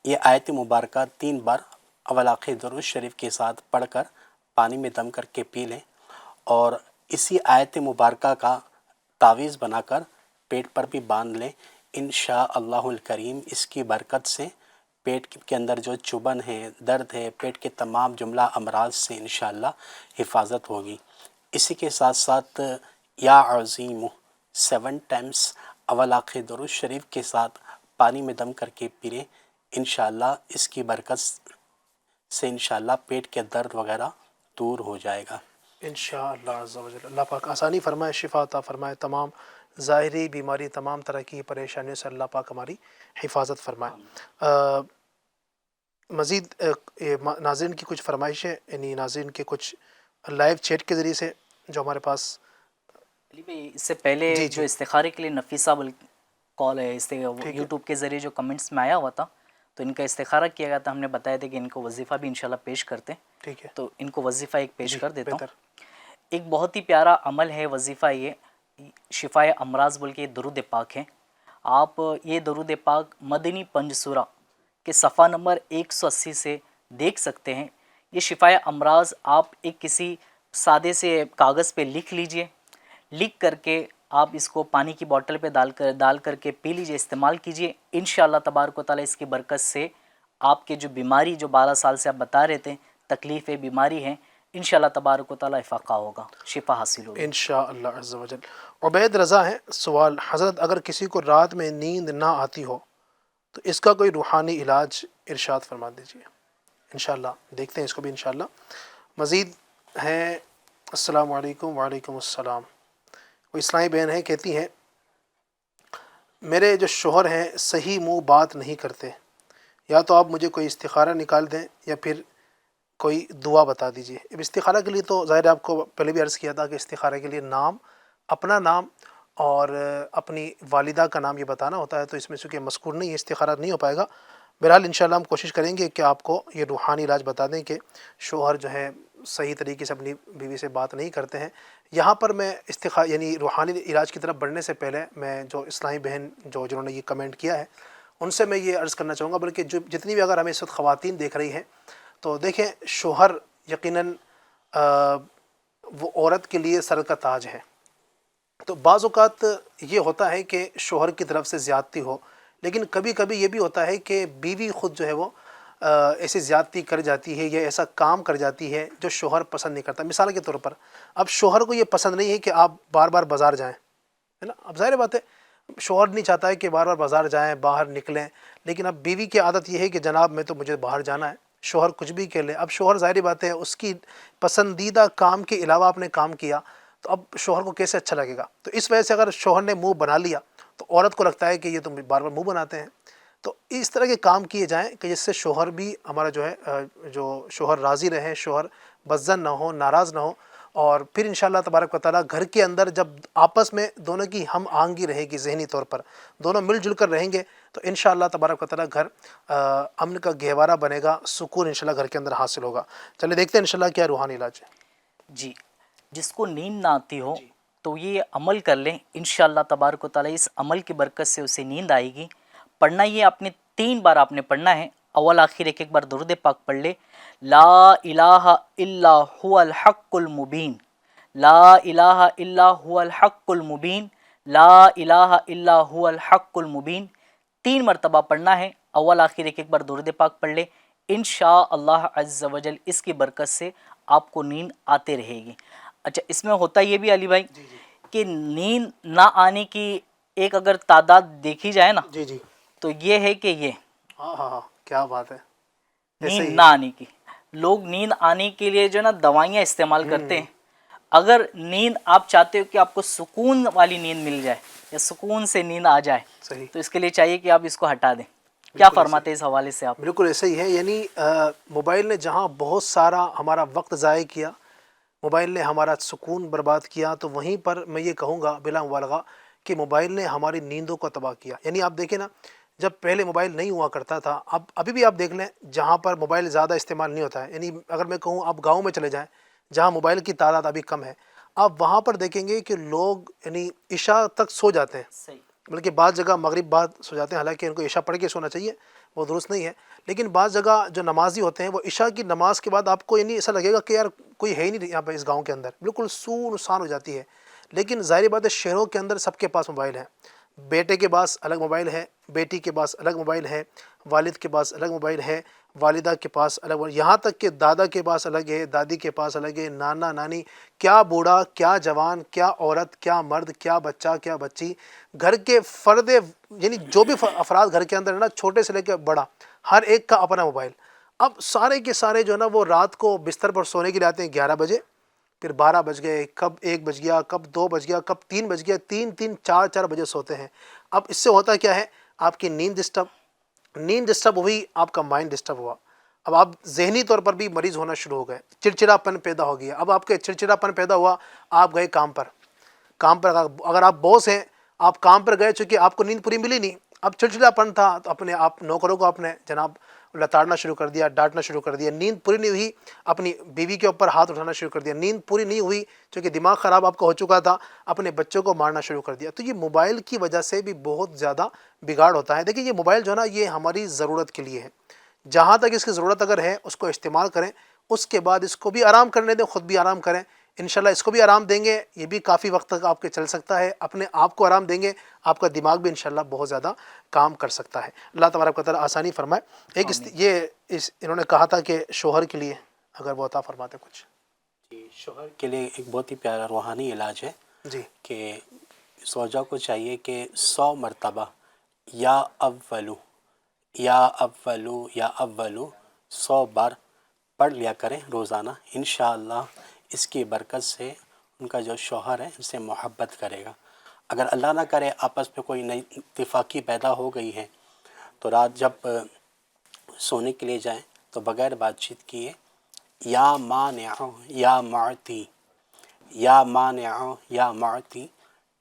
یہ آیت مبارکہ 3 بار اول آخر درود شریف کے ساتھ پڑھ کر پانی میں دم کر کے پی لیں، اور اسی آیت مبارکہ کا تعویذ بنا کر پیٹ پر بھی باندھ لیں، انشاءاللہ الکریم اس کی برکت سے پیٹ کے اندر جو چبھن ہے، درد ہے، پیٹ کے تمام جملہ امراض سے انشاءاللہ حفاظت ہوگی۔ اسی کے ساتھ ساتھ یا عظیم 7 ٹائمز اول آخر درود شریف کے ساتھ پانی میں دم کر کے پی لیں، انشاءاللہ اس کی برکت سے انشاءاللہ پیٹ کے درد وغیرہ دور ہو جائے گا انشاءاللہ عز و جل۔ اللہ پاک آسانی فرمائے، شفا عطا فرمائے، تمام ظاہری بیماری، تمام طرح کی پریشانیوں سے اللہ پاک ہماری حفاظت فرمائے۔ مزید ناظرین کی کچھ فرمائشیں، یعنی ناظرین کے کچھ لائیو چیٹ کے ذریعے سے جو ہمارے پاس۔ علی بھائی اس سے پہلے جو استخارے کے لیے نفیسہ کال ہے، یوٹیوب کے ذریعے جو کمنٹس میں آیا ہوا تھا، تو ان کا استخارہ کیا گیا تھا، ہم نے بتایا تھا کہ ان کو وظیفہ بھی انشاءاللہ پیش کرتے ہیں، ٹھیک ہے، تو ان کو وظیفہ ایک پیش کر دیتا ہوں۔ ایک بہت ہی پیارا عمل ہے وظیفہ، یہ شفائے امراض بول کے درود پاک ہے۔ آپ یہ درود پاک مدنی پنج سورہ کے صفحہ نمبر 180 سے دیکھ سکتے ہیں۔ یہ شفائے امراض آپ ایک کسی سادے سے کاغذ پہ لکھ لیجئے، لکھ کر کے آپ اس کو پانی کی بوٹل پہ ڈال کر کے پی لیجئے، استعمال کیجئے، انشاءاللہ تبارک و تعالیٰ اس کی برکت سے آپ کے جو بیماری جو 12 سال سے آپ بتا رہے تھے، تکلیف ہے، بیماری ہے، انشاءاللہ تبارک و تعالیٰ افاقہ ہوگا، شفا حاصل ہوگی انشاءاللہ عز و جل۔ عبید رضا ہے سوال، حضرت اگر کسی کو رات میں نیند نہ آتی ہو تو اس کا کوئی روحانی علاج ارشاد فرما دیجیے۔ انشاءاللہ دیکھتے ہیں اس کو بھی انشاءاللہ۔ مزید ہیں، السلام علیکم۔ وعلیکم السلام۔ وہ اسلامی بہن ہے، کہتی ہیں میرے جو شوہر ہیں صحیح منہ بات نہیں کرتے، یا تو آپ مجھے کوئی استخارہ نکال دیں یا پھر کوئی دعا بتا دیجیے۔ اب استخارہ کے لیے تو ظاہر آپ کو پہلے بھی عرض کیا تھا کہ استخارہ کے لیے نام اپنا نام اور اپنی والدہ کا نام یہ بتانا ہوتا ہے، تو اس میں چونکہ مذکور نہیں ہے استخارہ نہیں ہو پائے گا۔ بہرحال انشاءاللہ ہم کوشش کریں گے کہ آپ کو یہ روحانی علاج بتا دیں کہ شوہر جو ہے صحیح طریقے سے اپنی بیوی سے بات نہیں کرتے ہیں۔ یہاں پر میں یعنی روحانی علاج کی طرف بڑھنے سے پہلے میں جو اسلامی بہن جنہوں نے یہ کمنٹ کیا ہے ان سے میں یہ عرض کرنا چاہوں گا، بلکہ جتنی بھی اگر ہمیں اس وقت خواتین دیکھ رہی ہیں تو دیکھیں شوہر یقیناً وہ عورت کے لیے سر کا تاج ہے۔ تو بعض اوقات یہ ہوتا ہے کہ شوہر کی طرف سے زیادتی ہو، لیکن کبھی کبھی یہ بھی ہوتا ہے کہ بیوی خود جو ہے وہ ایسی زیادتی کر جاتی ہے یا ایسا کام کر جاتی ہے جو شوہر پسند نہیں کرتا۔ مثال کے طور پر اب شوہر کو یہ پسند نہیں ہے کہ آپ بار بار بازار جائیں، ہے نا، اب ظاہر بات ہے شوہر نہیں چاہتا ہے کہ بار بار بازار جائیں، باہر نکلیں، لیکن اب بیوی کی عادت یہ ہے کہ جناب میں تو مجھے باہر جانا ہے، شوہر کچھ بھی کہہ لے۔ اب شوہر ظاہر بات ہے اس کی پسندیدہ کام کے علاوہ آپ نے کام کیا تو اب شوہر کو کیسے اچھا لگے گا؟ تو اس وجہ سے اگر شوہر نے منہ بنا لیا تو عورت کو لگتا ہے کہ یہ تو بار بار منہ بناتے ہیں۔ تو اس طرح کے کام کیے جائیں کہ جس سے شوہر بھی ہمارا جو ہے جو شوہر راضی رہے، شوہر بدظن نہ ہو، ناراض نہ ہو، اور پھر انشاءاللہ تبارک و تعالیٰ گھر کے اندر جب آپس میں دونوں کی ہم آہنگی رہے گی، ذہنی طور پر دونوں مل جل کر رہیں گے تو انشاءاللہ تبارک و تعالیٰ گھر امن کا گہوارہ بنے گا، سکون انشاءاللہ گھر کے اندر حاصل ہوگا۔ چلے دیکھتے ہیں انشاءاللہ کیا روحانی علاج ہے۔ جی، جس کو نیند نہ آتی ہو تو یہ عمل کر لیں، انشاءاللہ تبارک و تعالیٰ اس عمل کی برکت سے اسے نیند آئے گی۔ پڑھنا یہ اپنے 3 بار آپ نے پڑھنا ہے، اول آخر ایک بار درود پاک پڑھ لے، لا الہ الا هو الحق المبین، لا الہ الا هو الحق المبین، لا الہ الا هو الحق المبین 3 مرتبہ پڑھنا ہے، اول آخر ایک بار درود پاک پڑھ لے، انشاءاللہ عز و جل اس کی برکت سے آپ کو نیند آتے رہے گی۔ اچھا، اس میں ہوتا یہ بھی علی بھائی کہ نیند نہ آنے کی ایک اگر تعداد دیکھی جائے نا تو یہ ہے کہ یہ ہاں کیا بات ہے، نیند نہ آنے کی، لوگ نیند آنے کے لیے جو ہے نا دوائیاں استعمال کرتے ہیں۔ اگر نیند آپ چاہتے ہو کہ آپ کو سکون والی نیند مل جائے یا سکون سے نیند آ جائے تو اس کے لیے چاہیے کہ آپ اس کو ہٹا دیں۔ کیا فرماتے ہیں اس حوالے سے آپ؟ بالکل ایسا ہی ہے، یعنی موبائل نے جہاں بہت سارا ہمارا وقت ضائع کیا، موبائل نے ہمارا سکون برباد کیا، تو وہیں پر میں یہ کہوں گا بلا مبالغہ کہ موبائل نے ہماری نیندوں کو تباہ کیا۔ یعنی آپ دیکھیں نا، جب پہلے موبائل نہیں ہوا کرتا تھا، ابھی بھی آپ دیکھ لیں جہاں پر موبائل زیادہ استعمال نہیں ہوتا ہے، یعنی اگر میں کہوں آپ گاؤں میں چلے جائیں جہاں موبائل کی تعداد ابھی کم ہے، آپ وہاں پر دیکھیں گے کہ لوگ یعنی عشاء تک سو جاتے ہیں، بلکہ بعض جگہ مغرب بعد سو جاتے ہیں، حالانکہ ان کو عشاء پڑھ کے سونا چاہیے، وہ درست نہیں ہے، لیکن بعض جگہ جو نمازی ہوتے ہیں وہ عشاء کی نماز کے بعد آپ کو یعنی ایسا لگے گا کہ یار کوئی ہے ہی نہیں یہاں پہ اس گاؤں کے اندر، بالکل سنسان ہو جاتی ہے۔ لیکن ظاہر بات ہے شہروں کے اندر سب کے پاس موبائل ہے، بیٹے کے پاس الگ موبائل ہے، بیٹی کے پاس الگ موبائل ہے، والد کے پاس الگ موبائل ہے، والدہ کے پاس الگ موبائل، یہاں تک کہ دادا کے پاس الگ ہے، دادی کے پاس الگ ہے، نانا نانی، کیا بوڑھا کیا جوان کیا عورت کیا مرد کیا بچہ کیا بچی، گھر کے فرد یعنی جو بھی افراد گھر کے اندر ہے نا، چھوٹے سے لے کے بڑا، ہر ایک کا اپنا موبائل۔ اب سارے کے سارے جو ہے نا وہ رات کو بستر پر سونے کے لیے آتے ہیں 11 بجے، پھر 12 بج گئے، کب 1 بج گیا، کب 2 بج گیا، کب 3 بج گیا، 4 بجے سوتے ہیں۔ اب اس سے ہوتا کیا ہے، آپ کی نیند ڈسٹرب ہوئی، آپ کا مائنڈ ڈسٹرب ہوا، اب آپ ذہنی طور پر بھی مریض ہونا شروع ہو گئے، چڑچڑاپن پیدا ہو گیا۔ اب آپ کے چڑچڑاپن پیدا ہوا، آپ گئے کام پر اگر آپ باس ہیں، آپ کام پر گئے، چونکہ آپ کو نیند پوری ملی نہیں، اب چڑچڑاپن تھا تو اپنے آپ نوکروں کو اپنے جناب لتاڑنا شروع کر دیا، ڈانٹنا شروع کر دیا، نیند پوری نہیں ہوئی، اپنی بیوی کے اوپر ہاتھ اٹھانا شروع کر دیا، نیند پوری نہیں ہوئی چونکہ دماغ خراب آپ کا ہو چکا تھا، اپنے بچوں کو مارنا شروع کر دیا۔ تو یہ موبائل کی وجہ سے بھی بہت زیادہ بگاڑ ہوتا ہے۔ دیکھیں یہ موبائل جو ہے نا یہ ہماری ضرورت کے لیے ہے، جہاں تک اس کی ضرورت اگر ہے اس کو استعمال کریں، اس کے بعد اس کو بھی آرام کرنے دیں، خود بھی آرام کریں، انشاءاللہ اس کو بھی آرام دیں گے، یہ بھی کافی وقت تک آپ کے چل سکتا ہے، اپنے آپ کو آرام دیں گے، آپ کا دماغ بھی انشاءاللہ بہت زیادہ کام کر سکتا ہے۔ اللہ تبارک و تعالیٰ آسانی فرمائے۔ ایک انہوں نے کہا تھا کہ شوہر کے لیے اگر وہ عطا فرماتے کچھ۔ جی، شوہر کے لیے ایک بہت ہی پیارا روحانی علاج ہے جی کہ زوجہ کو چاہیے کہ 100 مرتبہ یا اولو یا اولو یا اولو 100 بار پڑھ لیا کریں روزانہ، انشاءاللہ اس کی برکت سے ان کا جو شوہر ہے ان سے محبت کرے گا۔ اگر اللہ نہ کرے آپس میں کوئی نئی اتفاقی پیدا ہو گئی ہے تو رات جب سونے کے لیے جائیں تو بغیر بات چیت کیے یا مانع یا معطی، یا مانع یا معطی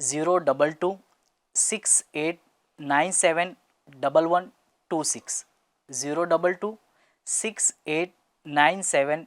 022 6897 1126, 022 6897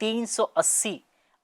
380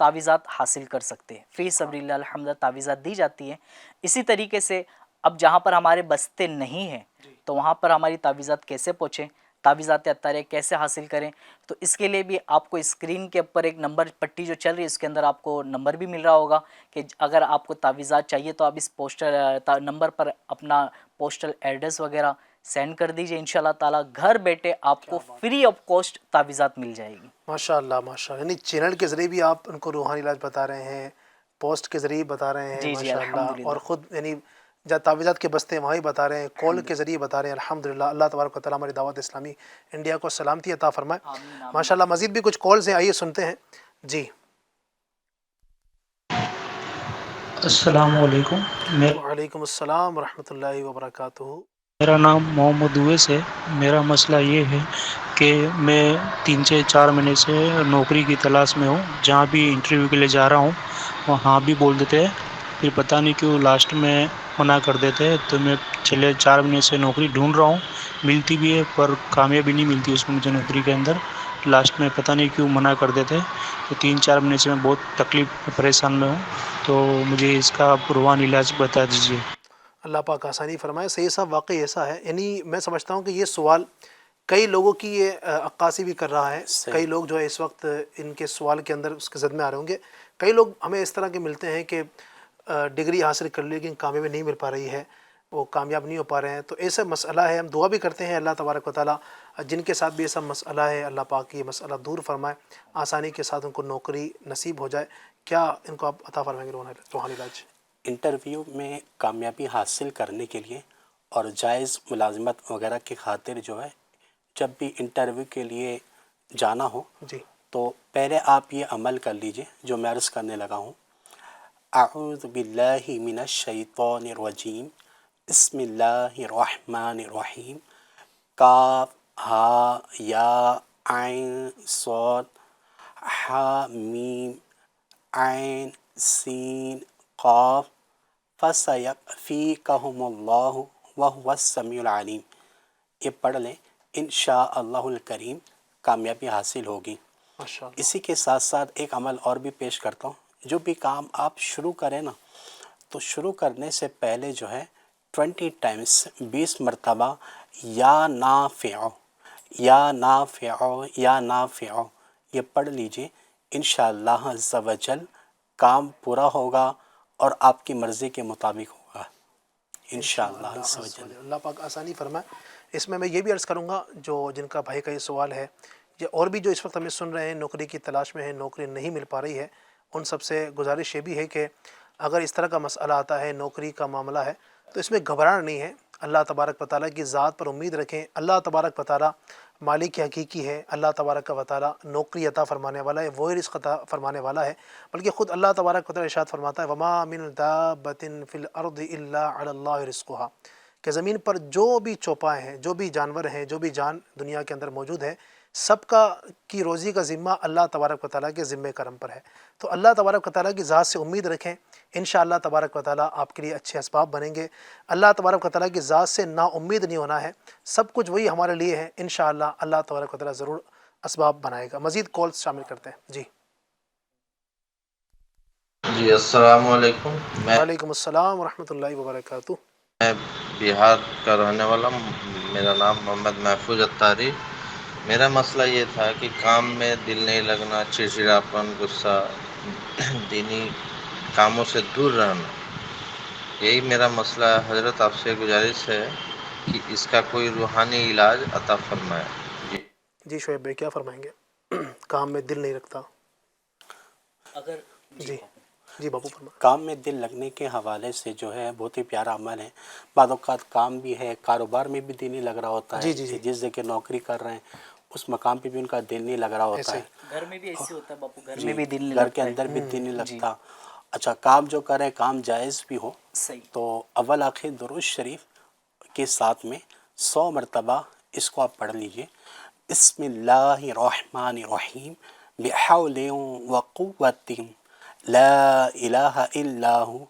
تعویذات حاصل کر سکتے ہیں. فی سبیل اللہ الحمدللہ تعویذات دی جاتی ہیں. اسی طریقے سے اب جہاں پر ہمارے بستے نہیں ہیں تو وہاں پر ہماری تعویذات کیسے پہنچیں، تعویذات عطاریہ کیسے حاصل کریں، تو اس کے لیے بھی آپ کو اسکرین کے اوپر ایک نمبر پٹی جو چل رہی ہے اس کے اندر آپ کو نمبر بھی مل رہا ہوگا کہ اگر آپ کو تعویذات چاہیے تو آپ اس پوسٹل نمبر پر اپنا پوسٹل ایڈریس وغیرہ سینڈ کر دیجئے. انشاءاللہ تعالیٰ گھر بیٹھے آپ کو فری آف کاسٹ تعویذات مل جائے گی. ماشاء اللہ ماشاء اللہ. یعنی چینل کے ذریعے بھی آپ ان کو روحانی علاج بتا رہے ہیں، پوسٹ کے ذریعے بتا رہے ہیں جی ماشاء اللہ، الحمدللہ. اور خود یعنی جہاں تعویذات کے بستے ہیں وہاں ہی بتا رہے ہیں، کال کے ذریعے بتا رہے ہیں. الحمدللہ. اللہ تبارک و تعالیٰ ہماری دعوت اسلامی انڈیا کو سلامتی عطا فرمائے. ماشاء اللہ. مزید بھی کچھ کالز ہیں، آئیے سنتے ہیں. جی السلام علیکم. وعلیکم السلام ورحمۃ اللہ وبرکاتہ. میرا نام محمد اویس ہے. میرا مسئلہ یہ ہے کہ میں 3 سے 4 مہینے سے نوکری کی تلاش میں ہوں. جہاں بھی انٹرویو کے لیے جا رہا ہوں وہاں بھی بول دیتے ہیں، پھر پتہ نہیں کیوں لاسٹ میں منع کر دیتے ہیں. تو میں چلے 4 مہینے سے نوکری ڈھونڈ رہا ہوں، ملتی بھی ہے پر کامیابی نہیں ملتی اس میں مجھے نوکری کے اندر. لاسٹ میں پتہ نہیں کیوں منع کر دیتے. تو 3-4 مہینے سے میں بہت تکلیف پریشان میں ہوں، تو مجھے اس کا روحانی علاج بتا دیجیے. اللہ پاک آسانی فرمائے. صحیح صاحب واقعی ایسا ہے. یعنی میں سمجھتا ہوں کہ یہ سوال کئی لوگوں کی یہ عکاسی بھی کر رہا ہے. کئی لوگ جو ہے اس وقت ان کے سوال کے اندر اس کے زد میں آ رہے ہوں گے. کئی لوگ ہمیں اس طرح کے ملتے ہیں کہ ڈگری حاصل کر لی لیکن کامیابی نہیں مل پا رہی ہے، وہ کامیاب نہیں ہو پا رہے ہیں. تو ایسا مسئلہ ہے، ہم دعا بھی کرتے ہیں اللہ تبارک و تعالیٰ جن کے ساتھ بھی ایسا مسئلہ ہے اللہ پاک یہ مسئلہ دور فرمائے، آسانی کے ساتھ ان کو نوکری نصیب ہو جائے. کیا ان کو آپ عطا فرمائیں گے روحانی علاج؟ انٹرویو میں کامیابی حاصل کرنے کے لیے اور جائز ملازمت وغیرہ کی خاطر جو ہے جب بھی انٹرویو کے لیے جانا ہو جی تو پہلے آپ یہ عمل کر لیجئے جو میں عرض کرنے لگا ہوں. اعوذ باللہ من الشیطان الرجیم، بسم اللہ الرحمن الرحیم، کاف ہا یا عین صاد حا میم عین سین قاف فَسَيَكْفِيكَهُمُ اللَّهُ وَهُوَ السَّمِيعُ الْعَلِيمُ. یہ پڑھ لیں، انشاءاللہ الکریم کامیابی حاصل ہوگی. اسی کے ساتھ ساتھ ایک عمل اور بھی پیش کرتا ہوں. جو بھی کام آپ شروع کریں نا تو شروع کرنے سے پہلے جو ہے 20 ٹائمز 20 مرتبہ یا نافع یا نافع یا نافع یہ پڑھ لیجئے. انشاءاللہ عز و جل کام پورا ہوگا اور آپ کی مرضی کے مطابق ہوگا انشاءاللہ عز و جل. اللہ پاک آسانی فرمائے. اس میں یہ بھی عرض کروں گا جو جن کا بھائی کا یہ سوال ہے، یہ اور بھی جو اس وقت ہمیں سن رہے ہیں نوکری کی تلاش میں ہیں، نوکری نہیں مل پا رہی ہے، ان سب سے گزارش یہ بھی ہے کہ اگر اس طرح کا مسئلہ آتا ہے، نوکری کا معاملہ ہے، تو اس میں گھبرانا نہیں ہے. اللہ تبارک و تعالیٰ کی ذات پر امید رکھیں. اللہ تبارک و تعالیٰ مالک حقیقی ہے. اللہ تبارک و تعالیٰ نوکری عطا فرمانے والا ہے، وہی رزق عطا فرمانے والا ہے. بلکہ خود اللہ تبارک و تعالیٰ ارشاد فرماتا ہے وَمَا مِن دَابَّةٍ فِي الْأَرْضِ إِلَّا عَلَى اللَّهِ رِزْقُهَا، کہ زمین پر جو بھی چوپائے ہیں، جو بھی جانور ہیں، جو بھی جان دنیا کے اندر موجود ہے، سب کا کی روزی کا ذمہ اللہ تبارک و تعالیٰ کے ذمہ کرم پر ہے. تو اللہ تبارک و تعالیٰ کی ذات سے امید رکھیں. انشاءاللہ تبارک و تعالیٰ آپ کے لیے اچھے اسباب بنیں گے. اللہ تبارک و تعالیٰ کی ذات سے نا امید نہیں ہونا ہے. سب کچھ وہی ہمارے لیے ہے. انشاءاللہ اللہ تبارک و تعالیٰ ضرور اسباب بنائے گا. مزید کالز شامل کرتے ہیں. جی جی السلام علیکم. وعلیکم السلام ورحمۃ اللہ وبرکاتہ. میں بہار کا رہنے والا ہوں. میرا نام محمد محفوظ اتاری. میرا مسئلہ یہ تھا کہ کام میں دل نہیں لگنا، چڑچڑاپن، غصہ، دینی کاموں سے دور رہنا، یہی میرا مسئلہ ہے. حضرت آپ سے گزارش ہے کہ اس کا کوئی روحانی علاج عطا فرمائے. جی شعیب بھائی کیا فرمائیں گے؟ کام میں دل نہیں رکھتا. اگر جی باپو فرمائیں. کام میں دل لگنے کے حوالے سے جو ہے بہت ہی پیارا عمل ہے. بعض اوقات کام بھی ہے، کاروبار میں بھی دل نہیں لگ رہا ہوتا ہے. جس جگہ نوکری کر رہے ہیں اس مقام پہ بھی ان کا دل نہیں لگ رہا ہوتا ہے. گھر میں بھی ایسے ہوتا ہے باپو، گھر میں بھی دل نہیں گھر لگتا کے اندر بھی دل نہیں لگتا. اچھا کام جو کریں کام جائز بھی ہو تو اول آخر درود شریف کے ساتھ میں 100 مرتبہ اس کو آپ پڑھ لیجئے. بسم اللہ الرحمن الرحیم بحول وقوت لا الہ الا ہو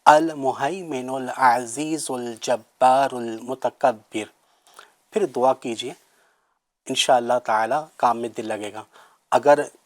المہیمن العزیز الجبار المتکبر. پھر دعا کیجئے، انشاءاللہ تعالی کام میں دل لگے گا. اگر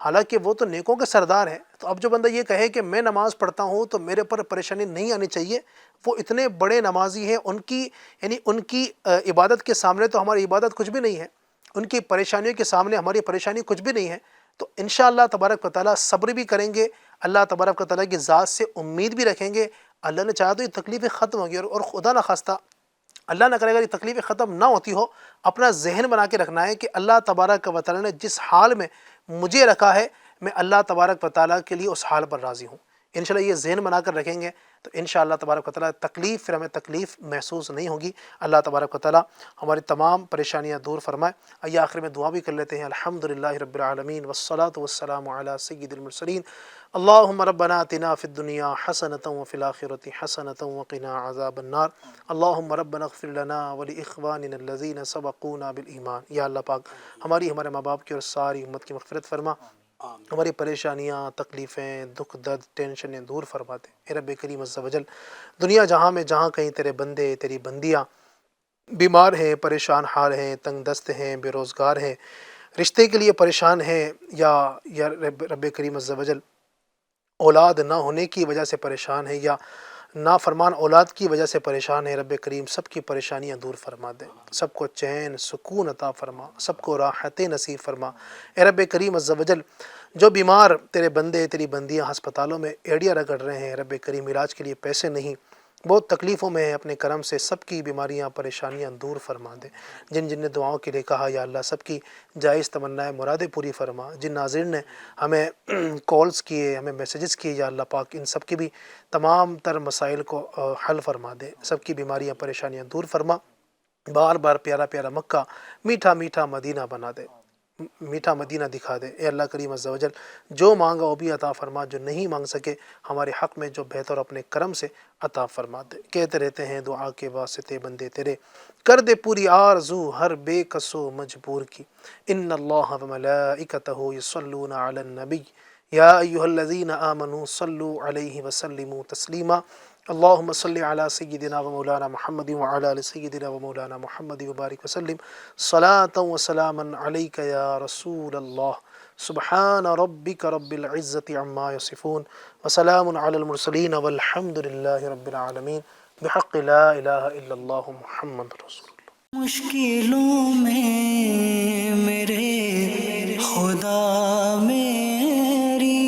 حالانکہ وہ تو نیکوں کے سردار ہیں. تو اب جو بندہ یہ کہے کہ میں نماز پڑھتا ہوں تو میرے پر پریشانی نہیں آنی چاہیے، وہ اتنے بڑے نمازی ہیں، ان کی عبادت کے سامنے تو ہماری عبادت کچھ بھی نہیں ہے، ان کی پریشانیوں کے سامنے ہماری پریشانی کچھ بھی نہیں ہے. تو انشاءاللہ تبارک و تعالیٰ صبر بھی کریں گے، اللہ تبارک و تعالیٰ کی ذات سے امید بھی رکھیں گے. اللہ نے چاہا تو یہ تکلیفیں ختم ہوں گی، اور خدا نہ خواستہ اللہ نہ کرے گا یہ تکلیفیں ختم نہ ہوتی ہو. اپنا ذہن بنا کے رکھنا ہے کہ اللہ تبارک و تعالیٰ نے جس حال میں مجھے رکھا ہے میں اللہ تبارک و تعالیٰ کے لیے اس حال پر راضی ہوں. انشاءاللہ یہ ذہن بنا کر رکھیں گے تو انشاءاللہ تبارک و تعالیٰ پھر ہمیں تکلیف محسوس نہیں ہوگی. اللہ تبارک و تعالیٰ ہماری تمام پریشانیاں دور فرمائے. آئیے آخر میں دعا بھی کر لیتے ہیں. الحمدللہ رب العالمین والصلاة والسلام علی سید المرسلین. اللہم ربنا آتنا فی الدنیا حسنۃ وفی الآخرۃ حسنۃ وقنا عذاب النار. اللہم ربنا اغفر لنا ولاخواننا الذین سبقونا بالایمان. یا اللہ پاک ہمارے ماں باپ کی اور ساری امت کی مغفرت فرما، ہماری پریشانیاں، تکلیفیں، دکھ درد، ٹینشنیں دور فرما دے. اے رب کریم عز و جل، دنیا جہاں میں جہاں کہیں تیرے بندے تیری بندیاں بیمار ہیں، پریشان حال ہیں، تنگ دست ہیں، بے روزگار ہیں، رشتے کے لیے پریشان ہیں، یا رب کریم عز و جل اولاد نہ ہونے کی وجہ سے پریشان ہے، یا نافرمان اولاد کی وجہ سے پریشان ہے، رب کریم سب کی پریشانیاں دور فرما دے، سب کو چین سکون عطا فرما، سب کو راحت نصیب فرما. اے رب کریم عز و جل، جو بیمار تیرے بندے تیری بندیاں ہسپتالوں میں ایڑیاں رگڑ رہے ہیں، رب کریم علاج کے لیے پیسے نہیں، بہت تکلیفوں میں ہیں، اپنے کرم سے سب کی بیماریاں پریشانیاں دور فرما دے. جن نے دعاؤں کے لیے کہا یا اللہ سب کی جائز تمنائیں مرادیں پوری فرما. جن ناظرین نے ہمیں کالز کیے، ہمیں میسیجز کیے، یا اللہ پاک ان سب کی بھی تمام تر مسائل کو حل فرما دے، سب کی بیماریاں پریشانیاں دور فرما. بار بار پیارا پیارا مکہ، میٹھا میٹھا مدینہ بنا دے، میٹھا مدینہ دکھا دے. اے اللہ کریم عز و جل، جو مانگا وہ بھی عطا فرما، جو نہیں مانگ سکے ہمارے حق میں جو بہتر اپنے کرم سے عطا فرما دے. کہتے رہتے ہیں دعا کے واسطے بندے تیرے، کر دے پوری آرزو ہر بے کسو مجبور کی. ان اللہ وملائکتہ یصلون علی النبی یا ایھا الذین آمنوا صلوا علیہ وسلموا تسلیما. اللہم صلی علی سیدنا و مولانا محمد وعلی آل سیدنا و مولانا محمد وبارک وسلم صلاۃ و سلاما علیک یا رسول اللہ. سبحان ربک رب العزت عما یصفون وسلام علی المرسلین والحمد للہ رب العالمین بحق لا الہ الا اللہ محمد رسول اللہ. مشکلوں میں میرے خدا میری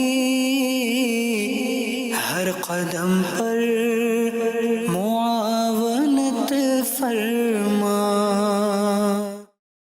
ہر قدم پر